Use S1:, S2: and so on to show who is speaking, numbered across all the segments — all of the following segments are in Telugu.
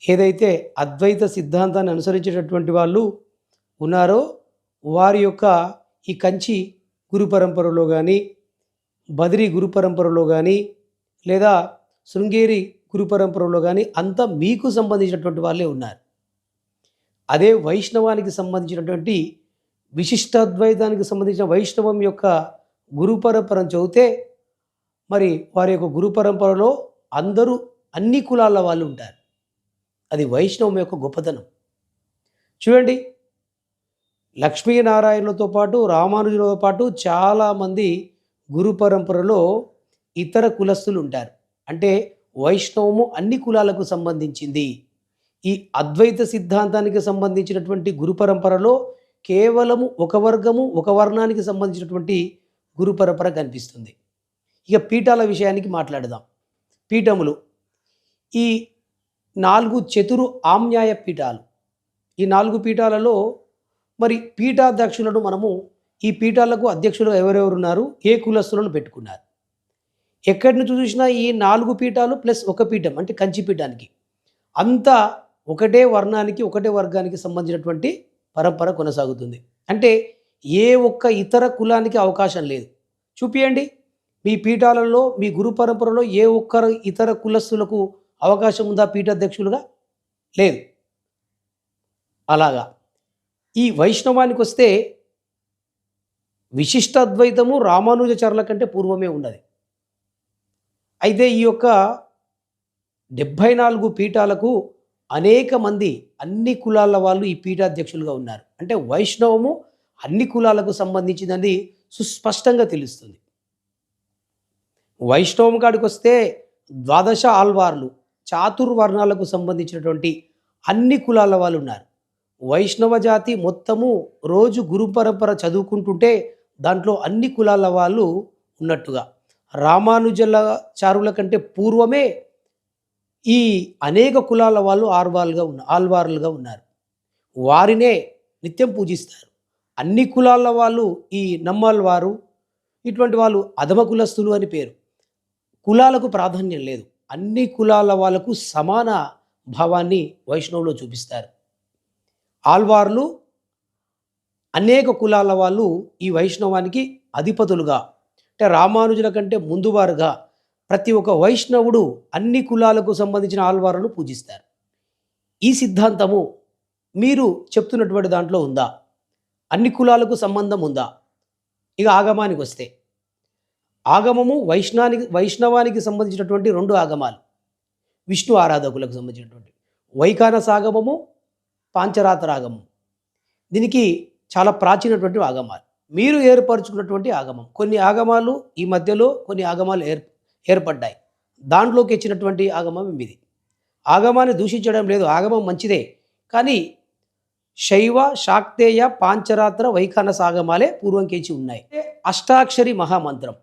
S1: ఏదైతే అద్వైత సిద్ధాంతాన్ని అనుసరించేటటువంటి వాళ్ళు ఉన్నారో వారి యొక్క ఈ కంచి గురు పరంపరలో కానీ, బదిరి గురు పరంపరలో కానీ, లేదా శృంగేరి గురు పరంపరలో కానీ అంతా మీకు సంబంధించినటువంటి వాళ్ళే ఉన్నారు. అదే వైష్ణవానికి సంబంధించినటువంటి విశిష్టాద్వైతానికి సంబంధించిన వైష్ణవం యొక్క గురు పరంపరను చదివితే మరి వారి యొక్క గురు పరంపరలో అందరూ అన్ని కులాల వాళ్ళు ఉంటారు. అది వైష్ణవం యొక్క గొప్పతనం. చూడండి, లక్ష్మీనారాయణులతో పాటు రామానుజులతో పాటు చాలామంది గురు పరంపరలో ఇతర కులస్తులు ఉంటారు. అంటే వైష్ణవము అన్ని కులాలకు సంబంధించింది. ఈ అద్వైత సిద్ధాంతానికి సంబంధించినటువంటి గురు పరంపరలో కేవలము ఒక వర్గము ఒక వర్ణానికి సంబంధించినటువంటి గురు పరంపర కనిపిస్తుంది. ఇక పీఠాల విషయానికి మాట్లాడదాం. పీఠములు ఈ 4 చతురు ఆమ్నాయ పీఠాలు. ఈ 4 పీఠాలలో మరి పీఠాధ్యక్షులను మనము ఈ పీఠాలకు అధ్యక్షులు ఎవరెవరున్నారు, ఏ కులస్తులను పెట్టుకున్నారు. ఎక్కడి నుంచి చూసినా ఈ 4 పీఠాలు ప్లస్ ఒక పీఠం అంటే కంచి పీఠానికి అంతా ఒకటే వర్ణానికి ఒకటే వర్గానికి సంబంధించినటువంటి పరంపర కొనసాగుతుంది. అంటే ఏ ఒక్క ఇతర కులానికి అవకాశం లేదు. చూపియండి మీ పీఠాలలో మీ గురు పరంపరలో ఏ ఒక్కరు ఇతర కులస్తులకు అవకాశం ఉందా పీఠాధ్యక్షులుగా? లేదు. అలాగా ఈ వైష్ణవానికి వస్తే విశిష్టాద్వైతము రామానుజాచార్యుల కంటే పూర్వమే ఉన్నది. అయితే ఈ యొక్క 74 పీఠాలకు అనేక మంది అన్ని కులాల వాళ్ళు ఈ పీఠాధ్యక్షులుగా ఉన్నారు. అంటే వైష్ణవము అన్ని కులాలకు సంబంధించిందని సుస్పష్టంగా తెలుస్తుంది. వైష్ణవం కాడికి వస్తే 12 ఆల్వార్లు చాతుర్వర్ణాలకు సంబంధించినటువంటి అన్ని కులాల వాళ్ళు ఉన్నారు. వైష్ణవ జాతి మొత్తము రోజు గురు పరంపర చదువుకుంటుంటే దాంట్లో అన్ని కులాల వాళ్ళు ఉన్నట్టుగా. రామానుజాచార్యుల కంటే పూర్వమే ఈ అనేక కులాల వాళ్ళు ఆల్వార్లుగా ఉన్నారు. వారినే నిత్యం పూజిస్తారు. అన్ని కులాల వాళ్ళు ఈ నమ్మాల్వారు ఇటువంటి వాళ్ళు అధమ కులస్తులు అని పేరు. కులాలకు ప్రాధాన్యం లేదు. అన్ని కులాల వాళ్ళకు సమాన భావాన్ని వైష్ణవులో చూపిస్తారు. ఆల్వార్లు అనేక కులాల వాళ్ళు ఈ వైష్ణవానికి అధిపతులుగా, అంటే రామానుజుల కంటే ముందువారుగా ప్రతి ఒక్క వైష్ణవుడు అన్ని కులాలకు సంబంధించిన ఆల్వార్లను పూజిస్తారు. ఈ సిద్ధాంతము మీరు చెప్తున్నటువంటి దాంట్లో ఉందా? అన్ని కులాలకు సంబంధం ఉందా? ఇక ఆగమానికి వస్తే ఆగమము వైష్ణవానికి సంబంధించినటువంటి 2 ఆగమాలు. విష్ణు ఆరాధకులకు సంబంధించినటువంటి వైఖానస ఆగమము, పాంచరాత్ర ఆగమం. దీనికి చాలా ప్రాచీనటువంటి ఆగమాలు. మీరు ఏర్పరచుకున్నటువంటి ఆగమం. కొన్ని ఆగమాలు ఈ మధ్యలో కొన్ని ఆగమాలు ఏర్పడ్డాయి. దాంట్లోకి వచ్చినటువంటి ఆగమం ఇది. ఆగమాన్ని దూషించడం లేదు, ఆగమం మంచిదే. కానీ శైవ, శాక్తేయ, పాంచరాత్ర, వైఖానస ఆగమాలే పూర్వం కేచి ఉన్నాయి. అష్టాక్షరి మహామంత్రం.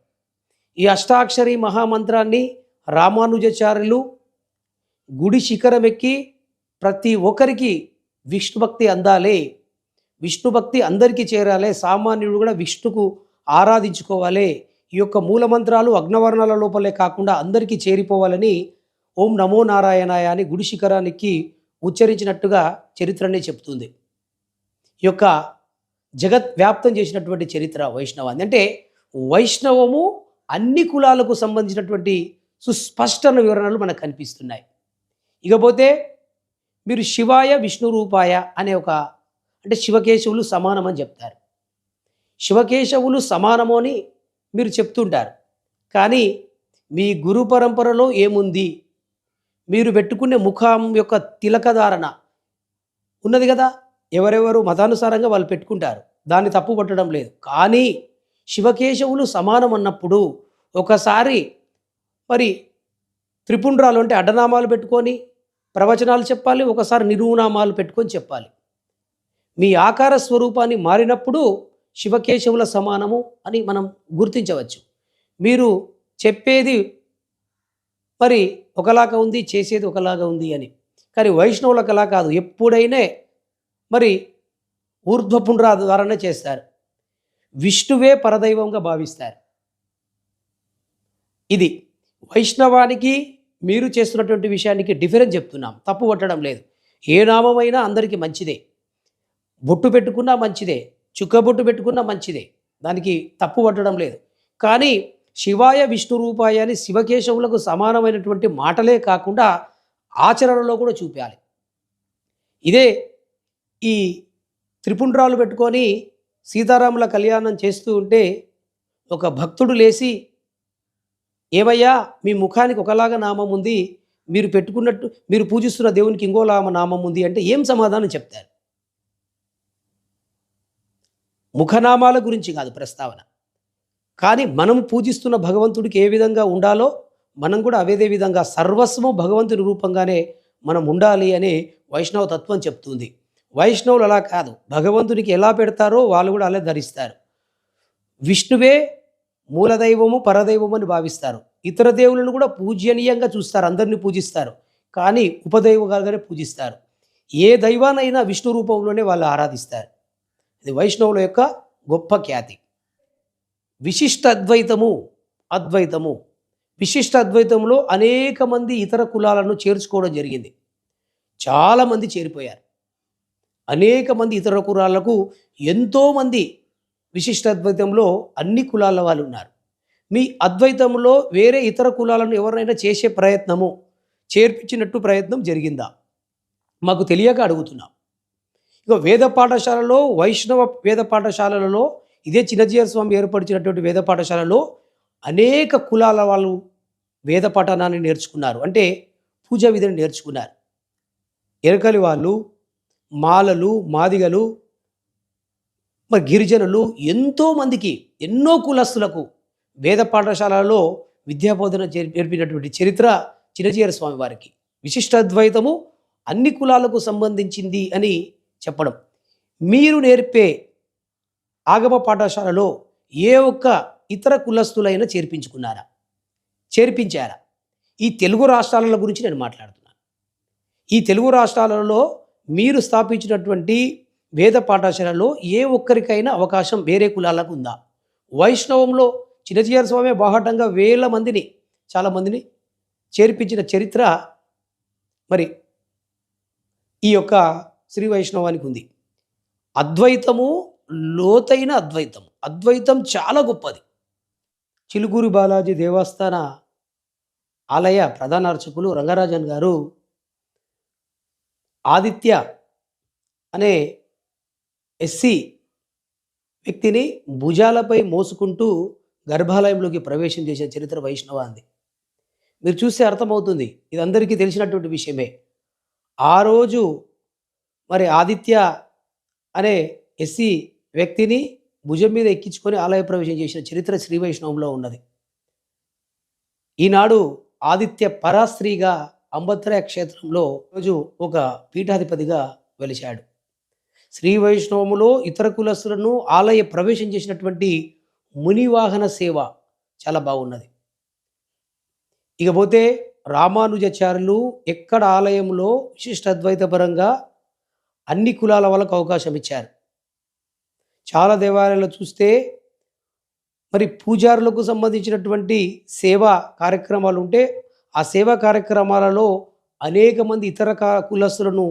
S1: ఈ అష్టాక్షరి మహామంత్రాన్ని రామానుజాచార్యులు గుడి శిఖరం ఎక్కి ప్రతి ఒక్కరికి విష్ణుభక్తి అందాలి, విష్ణుభక్తి అందరికీ చేరాలి, సామాన్యుడు కూడా విష్ణుకు ఆరాధించుకోవాలి, ఈ యొక్క మూలమంత్రాలు అగ్నవర్ణాల లోపలే కాకుండా అందరికీ చేరిపోవాలని ఓం నమో నారాయణాయ అని గుడి శిఖరానికి ఉచ్చరించినట్టుగా చరిత్రనే చెప్తుంది. ఈ యొక్క జగత్ వ్యాప్తం చేసినటువంటి చరిత్ర వైష్ణవాన్ని. అంటే వైష్ణవము అన్ని కులాలకు సంబంధించినటువంటి సుస్పష్ట వివరణలు మనకు కనిపిస్తున్నాయి. ఇకపోతే మీరు శివాయ విష్ణు రూపాయ అనే అంటే శివకేశవులు సమానమని చెప్తారు. శివకేశవులు సమానము అని మీరు చెప్తుంటారు. కానీ మీ గురు పరంపరలో ఏముంది? మీరు పెట్టుకునే ముఖం యొక్క తిలకధారణ ఉన్నది కదా, ఎవరెవరు మతానుసారంగా వాళ్ళు పెట్టుకుంటారు, దాన్ని తప్పు పట్టడం లేదు. కానీ శివకేశవులు సమానం అన్నప్పుడు ఒకసారి మరి త్రిపుండ్రాలు అంటే అడ్డనామాలు పెట్టుకొని ప్రవచనాలు చెప్పాలి, ఒకసారి నిరూనామాలు పెట్టుకొని చెప్పాలి. మీ ఆకార స్వరూపాన్ని మారినప్పుడు శివకేశవుల సమానము అని మనం గుర్తించవచ్చు. మీరు చెప్పేది మరి ఒకలాగా ఉంది, చేసేది ఒకలాగా ఉంది అని. కానీ వైష్ణవులకు అలా కాదు. ఎప్పుడైనా మరి ఊర్ధ్వపుండ్రాధారణ చేస్తారు. విష్ణువే పరదైవంగా భావిస్తారు. ఇది వైష్ణవానికి మీరు చేస్తున్నటువంటి విషయానికి డిఫరెన్స్ చెప్తున్నాం, తప్పు పట్టడం లేదు. ఏ నామమైనా అందరికీ మంచిదే. బొట్టు పెట్టుకున్నా మంచిదే, చుక్కబొట్టు పెట్టుకున్నా మంచిదే, దానికి తప్పు పట్టడం లేదు. కానీ శివాయ విష్ణు రూపాయ అని శివకేశవులకు సమానమైనటువంటి మాటలే కాకుండా ఆచరణలో కూడా చూపాలి. ఇదే ఈ త్రిపుండ్రాలు పెట్టుకొని సీతారాముల కళ్యాణం చేస్తూ ఉంటే ఒక భక్తుడు లేచి, ఏమయ్యా మీ ముఖానికి ఒకలాగా నామం ఉంది, మీరు పెట్టుకున్నట్టు మీరు పూజిస్తున్న దేవునికి ఇంకోలా నామం ఉంది అంటే ఏం సమాధానం చెప్తారు? ముఖనామాల గురించి కాదు ప్రస్తావన, కానీ మనం పూజిస్తున్న భగవంతుడికి ఏ విధంగా ఉండాలో మనం కూడా అదే విధంగా సర్వస్వం భగవంతుని రూపంగానే మనం ఉండాలి అని వైష్ణవ తత్వం చెప్తుంది. వైష్ణవులు అలా కాదు, భగవంతునికి ఎలా పెడతారో వాళ్ళు కూడా అలా ధరిస్తారు. విష్ణువే మూలదైవము పరదైవము అని భావిస్తారు. ఇతర దేవులను కూడా పూజనీయంగా చూస్తారు, అందరినీ పూజిస్తారు, కానీ ఉపదైవగానే పూజిస్తారు. ఏ దైవానైనా విష్ణు రూపంలోనే వాళ్ళు ఆరాధిస్తారు. ఇది వైష్ణవుల యొక్క గొప్ప ఖ్యాతి. విశిష్ట అద్వైతము, అద్వైతము విశిష్ట అద్వైతంలో అనేక మంది ఇతర కులాలను చేర్చుకోవడం జరిగింది. చాలామంది చేరిపోయారు. అనేక మంది ఇతర కులాలకు ఎంతోమంది విశిష్ట అద్వైతంలో అన్ని కులాల వాళ్ళు ఉన్నారు. మీ అద్వైతంలో వేరే ఇతర కులాలను ఎవరైనా చేసే ప్రయత్నము, చేర్పించినట్టు ప్రయత్నం జరిగిందా? మాకు తెలియక అడుగుతున్నాం. ఇక వేద పాఠశాలలో, వైష్ణవ వేద పాఠశాలలలో, ఇదే చిన్నజీయర్ స్వామి ఏర్పరిచినటువంటి వేద పాఠశాలలో అనేక కులాల వాళ్ళు వేద పఠనాన్ని నేర్చుకున్నారు, అంటే పూజా విధిని నేర్చుకున్నారు. ఎరకలి వాళ్ళు, మాలలు, మాదిగలు, మరి గిరిజనులు, ఎంతోమందికి, ఎన్నో కులస్తులకు వేద పాఠశాలలో విద్యాబోధన నేర్పినటువంటి చరిత్ర చిన్నజీయర్ స్వామి వారికి. విశిష్టాద్వైతము అన్ని కులాలకు సంబంధించింది అని చెప్పడం. మీరు నేర్పే ఆగమ పాఠశాలలో ఏ ఒక్క ఇతర కులస్తులైనా చేర్పించుకున్నారా? చేర్పించారా? ఈ తెలుగు రాష్ట్రాల గురించి నేను మాట్లాడుతున్నాను. ఈ తెలుగు రాష్ట్రాలలో మీరు స్థాపించినటువంటి వేద పాఠశాలలో ఏ ఒక్కరికైనా అవకాశం వేరే కులాలకు ఉందా? వైష్ణవంలో చిన్నజీయర్ స్వామి బాహటంగా వేల మందిని, చాలామందిని చేర్పించిన చరిత్ర మరి ఈ యొక్క శ్రీ వైష్ణవానికి ఉంది. అద్వైతము లోతైన అద్వైతం, అద్వైతం చాలా గొప్పది. చిలుకూరి బాలాజీ దేవస్థాన ఆలయ ప్రధాన అర్చకులు రంగరాజన్ గారు ఆదిత్య అనే ఎస్సీ వ్యక్తిని భుజాలపై మోసుకుంటూ గర్భాలయంలోకి ప్రవేశం చేసే చరిత్ర వైష్ణవాంది. మీరు చూస్తే అర్థమవుతుంది, ఇది అందరికీ తెలిసినటువంటి విషయమే. ఆ రోజు మరి ఆదిత్య అనే ఎస్సీ వ్యక్తిని భుజం మీద ఎక్కించుకొని ఆలయ ప్రవేశం చేసిన చరిత్ర శ్రీ వైష్ణవంలో ఉన్నది. ఈనాడు ఆదిత్య పరాస్త్రీగా అంబత్రాయ క్షేత్రంలో రోజు ఒక పీఠాధిపతిగా వెలిశాడు. శ్రీ వైష్ణవములో ఇతర కులస్తులను ఆలయ ప్రవేశం చేసినటువంటి మునివాహన సేవ చాలా బాగున్నది. ఇకపోతే రామానుజాచార్యులు ఎక్కడ ఆలయంలో విశిష్ట అద్వైతపరంగా అన్ని కులాల వాళ్ళకు అవకాశం ఇచ్చారు. చాలా దేవాలయాల్లో చూస్తే మరి పూజారులకు సంబంధించినటువంటి సేవా కార్యక్రమాలు ఉంటే ఆ సేవా కార్యక్రమాలలో అనేక మంది ఇతర కులస్తులను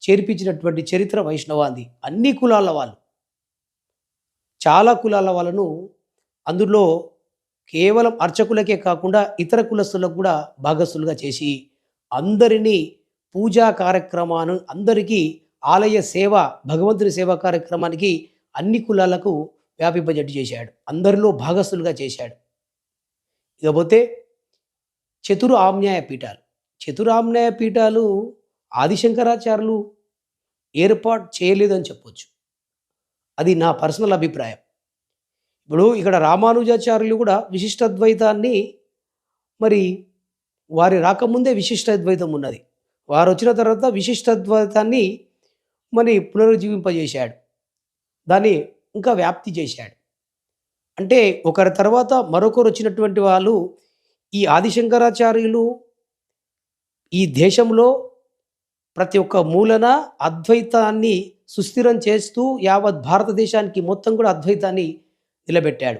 S1: చేర్పించినటువంటి చరిత్ర వైష్ణవాంది. అన్ని కులాల వాళ్ళు, చాలా కులాల వాళ్ళను అందులో కేవలం అర్చకులకే కాకుండా ఇతర కులస్తులకు కూడా భాగస్థులుగా చేసి అందరినీ పూజా కార్యక్రమాన్ని, అందరికీ ఆలయ సేవ, భగవంతుని సేవా కార్యక్రమానికి అన్ని కులాలకు వ్యాపింపజట్టు చేశాడు, అందరిలో భాగస్థులుగా చేశాడు. ఇకపోతే చతురామ్నాయ పీఠాలు, చతురామ్నాయ పీఠాలు ఆదిశంకరాచార్యులు ఏర్పాటు చేయలేదని చెప్పొచ్చు. అది నా పర్సనల్ అభిప్రాయం. ఇప్పుడు ఇక్కడ రామానుజాచార్యులు కూడా విశిష్టాద్వైతాన్ని మరి వారి రాకముందే విశిష్టాద్వైతం ఉన్నది, వారు వచ్చిన తర్వాత విశిష్టాద్వైతాన్ని మరి పునరుజ్జీవింపజేశాడు, దాన్ని ఇంకా వ్యాప్తి చేశాడు. అంటే ఒకరి తర్వాత మరొకరు వచ్చినటువంటి వాళ్ళు ఈ ఆదిశంకరాచార్యులు ఈ దేశంలో ప్రతి ఒక్క మూలన అద్వైతాన్ని సుస్థిరం చేస్తూ యావత్ భారతదేశానికి మొత్తం కూడా అద్వైతాన్ని నిలబెట్టాడు.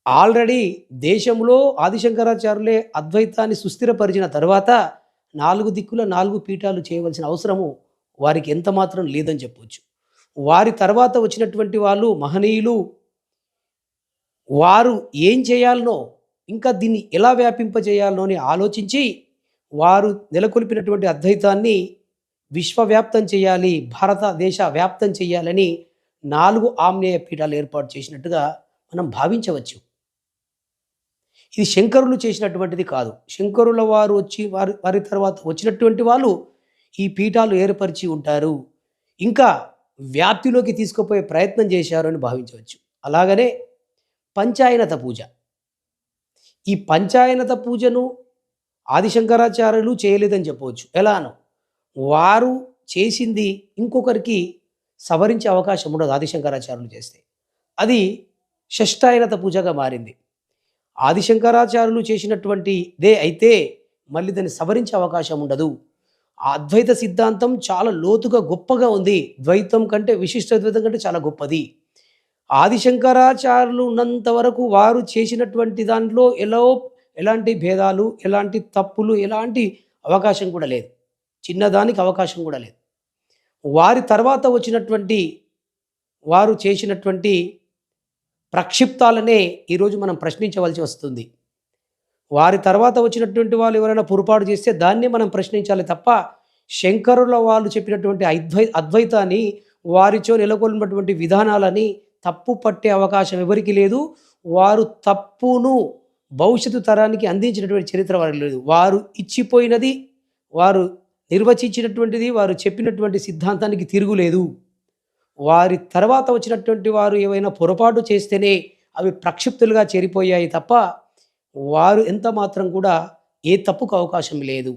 S1: ఆల్రెడీ దేశంలో ఆదిశంకరాచార్యులే అద్వైతాన్ని సుస్థిరపరిచిన తర్వాత 4 దిక్కుల 4 పీఠాలు చేయవలసిన అవసరము వారికి ఎంత మాత్రం లేదని చెప్పొచ్చు. వారి తర్వాత వచ్చినటువంటి వాళ్ళు మహనీయులు. వారు ఏం చేయాలనో, ఇంకా దీన్ని ఎలా వ్యాపింపజేయాలనో అని ఆలోచించి, వారు నెలకొల్పినటువంటి అద్వైతాన్ని విశ్వవ్యాప్తం చేయాలి, భారతదేశ వ్యాప్తం చేయాలని 4 ఆమ్నేయ పీఠాలు ఏర్పాటు చేసినట్టుగా మనం భావించవచ్చు. ఇది శంకరులు చేసినటువంటిది కాదు. శంకరుల వారు వచ్చి వారి వారి తర్వాత వచ్చినటువంటి వాళ్ళు ఈ పీఠాలు ఏర్పరిచి ఉంటారు. ఇంకా వ్యాప్తిలోకి తీసుకుపోయే ప్రయత్నం చేశారు అని భావించవచ్చు. అలాగనే పంచాయనత పూజ. ఈ పంచాయనత పూజను ఆదిశంకరాచార్యులు చేయలేదని చెప్పవచ్చు. ఎలానో వారు చేసింది ఇంకొకరికి సవరించే అవకాశం ఉండదు ఆదిశంకరాచార్యులు చేస్తే. అది షష్టాయనత పూజగా మారింది. ఆదిశంకరాచార్యులు చేసినటువంటిదే అయితే మళ్ళీ దాన్ని సవరించే అవకాశం ఉండదు. ఆ అద్వైత సిద్ధాంతం చాలా లోతుగా గొప్పగా ఉంది. ద్వైతం కంటే విశిష్ట ద్వైతం కంటే చాలా గొప్పది. ఆదిశంకరాచార్యులు ఉన్నంత వరకు వారు చేసినటువంటి దాంట్లో ఎలాంటి భేదాలు, ఎలాంటి తప్పులు, ఎలాంటి అవకాశం కూడా లేదు. చిన్నదానికి అవకాశం కూడా లేదు. వారి తర్వాత వచ్చినటువంటి వారు చేసినటువంటి ప్రక్షిప్తాలనే ఈరోజు మనం ప్రశ్నించవలసి వస్తుంది. వారి తర్వాత వచ్చినటువంటి వాళ్ళు ఎవరైనా పొరపాటు చేస్తే దాన్ని మనం ప్రశ్నించాలి తప్ప, శంకరుల వాళ్ళు చెప్పినటువంటి అద్వైతాన్ని, వారిచో నెలకొల్పినటువంటి విధానాలని తప్పు పట్టే అవకాశం ఎవరికి లేదు. వారు తప్పును భవిష్యత్తు తరానికి అందించినటువంటి చరిత్ర వారికి లేదు. వారు ఇచ్చిపోయినది, వారు నిర్వచించినటువంటిది, వారు చెప్పినటువంటి సిద్ధాంతానికి తిరుగులేదు. వారి తర్వాత వచ్చినటువంటి వారు ఏవైనా పొరపాటు చేస్తేనే అవి ప్రక్షిప్తులుగా చేరిపోయాయి తప్ప, వారు ఎంత మాత్రం కూడా ఏ తప్పుకు అవకాశం లేదు.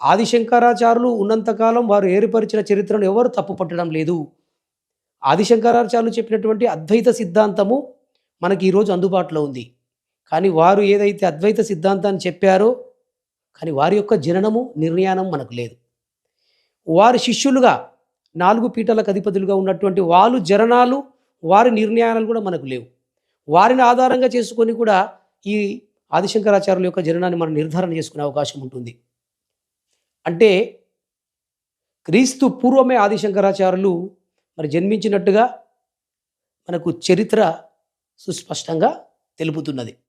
S1: ఆదిశంకరాచార్యులు ఉన్నంతకాలం వారు ఏర్పరిచిన చరిత్రను ఎవరు తప్పు పట్టడం లేదు. ఆదిశంకరాచార్యులు చెప్పినటువంటి అద్వైత సిద్ధాంతము మనకి ఈరోజు అందుబాటులో ఉంది. కానీ వారు ఏదైతే అద్వైత సిద్ధాంతాన్ని చెప్పారో, కానీ వారి యొక్క జననము నిర్యాణం మనకు లేదు. వారి శిష్యులుగా 4 పీఠాలకు అధిపతులుగా ఉన్నటువంటి వాళ్ళు జననాలు, వారి నిర్ణయాలు కూడా మనకు లేవు. వారిని ఆధారంగా చేసుకొని కూడా ఈ ఆదిశంకరాచార్యుల యొక్క జననాన్ని మనం నిర్ధారణ చేసుకునే అవకాశం ఉంటుంది. అంటే క్రీస్తు పూర్వమే ఆదిశంకరాచార్యులు మరి జన్మించినట్టుగా మనకు చరిత్ర సుస్పష్టంగా తెలుపుతున్నది.